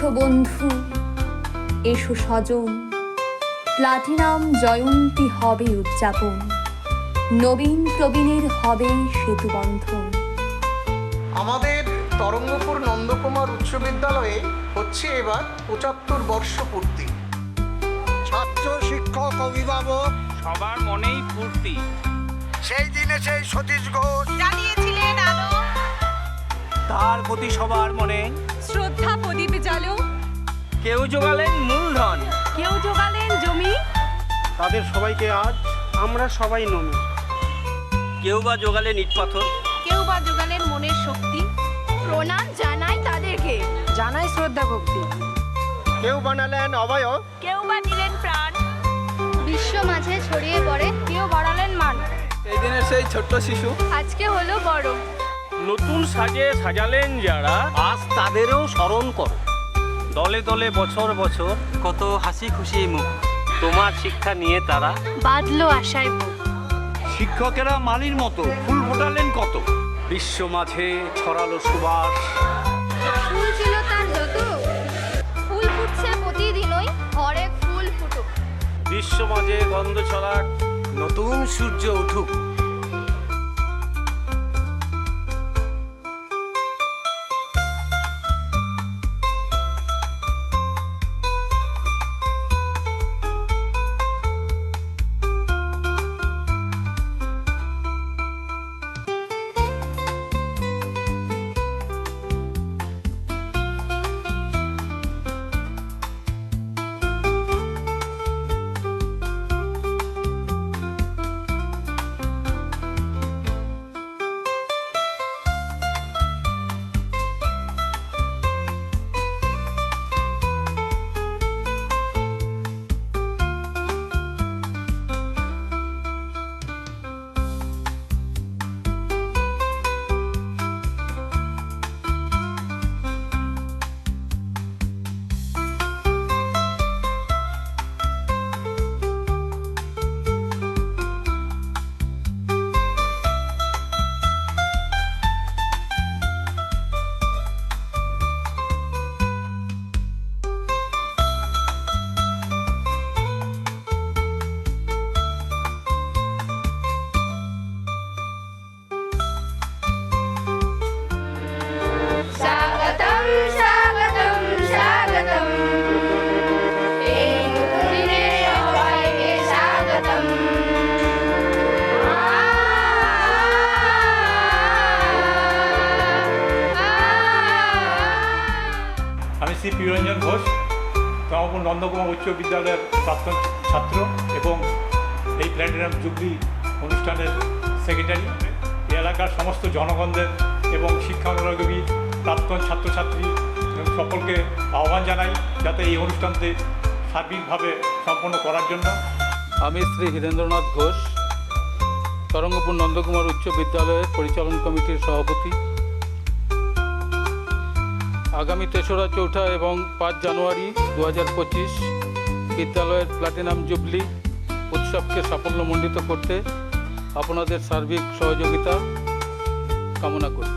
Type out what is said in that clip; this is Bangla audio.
এসো বন্ধু, এসো স্বজন, প্লাটিনাম জয়ন্তী হবে উদযাপন, নবীন প্রবীণের হবে সেতুবন্ধন। আমাদের তরঙ্গপুর নন্দকুমার উচ্চ বিদ্যালয়ে হচ্ছে এবার ৭৫ বর্ষ পূর্তি। ছাত্র শিক্ষক অভিভাবক সবার মনেই ফুর্তি। সেই দিনে সেই সতীশ ঘোষ জ্বালিয়েছিলেন আলো, তার প্রতি সবার মনে শ্রদ্ধা প্রদীপ জ্বালো, কেউ জোগালেন মূলধন, কেউ জোগালেন জমি, তাদের সবাইকে আজ আমরা সবাই নমি। কেউ বা জোগালেন ইট পাথর, কেউ বা জোগালেন মনের শক্তি। প্রণাম জানাই তাদেরকে, জানাই শ্রদ্ধা ভক্তি। কেউ বানালেন অবয়ব, কেউ বা দিলেন প্রাণ, বিশ্ব মাঝে ছড়িয়ে পড়ে, কেউ বাড়ালেন মান। সেই দিনের সেই ছোট্ট শিশু আজকে হলো বড়। নতুন সাজে সাজালেন যারা, আজ তাদেরও স্মরণ করো। দলে দলে বছর বছর কত হাসি খুশি মুখ, তোমার শিক্ষা নিয়ে তারা বাঁধলো আশায় বুক। শিক্ষকেরা মালির মতো ফুল ফোটালেন কত, বিশ্ব মাঝে ছড়ালো সুবাস। ফুল ছিল তার যত, ফুল ফুটছে প্রতিদিনই, হরেক ফুল ফুটুক। বিশ্ব মাঝে গন্ধ ছড়াক, নতুন সূর্য উঠুক। স্বাগতম স্বাগতম স্বাগতম, এই নতুন দিনে সবাইকে স্বাগতম। আমি শ্রী প্রিয়রঞ্জন ঘোষ, তরঙ্গপুর নন্দকুমার উচ্চ বিদ্যালয়ের প্রাক্তন ছাত্র এবং এই প্ল্যাটিনাম জুবলি অনুষ্ঠানের সেক্রেটারি। এই এলাকার সমস্ত জনগণদের এবং শিক্ষা অনুরাগী প্রাক্তন ছাত্রছাত্রী সকলকে আহ্বান জানাই যাতে এই অনুষ্ঠানটি সার্বিকভাবে সম্পন্ন করার জন্য। আমি শ্রী হীরেন্দ্রনাথ ঘোষ, তরঙ্গপুর নন্দকুমার উচ্চ বিদ্যালয়ের পরিচালন কমিটির সভাপতি। আগামী ৩রা চৌঠা এবং ৫ জানুয়ারি ২০২৫ বিদ্যালয়ের প্লাটিনাম জুবলি উৎসবকে সাফল্যমণ্ডিত করতে আপনাদের সার্বিক সহযোগিতা কামনা করি।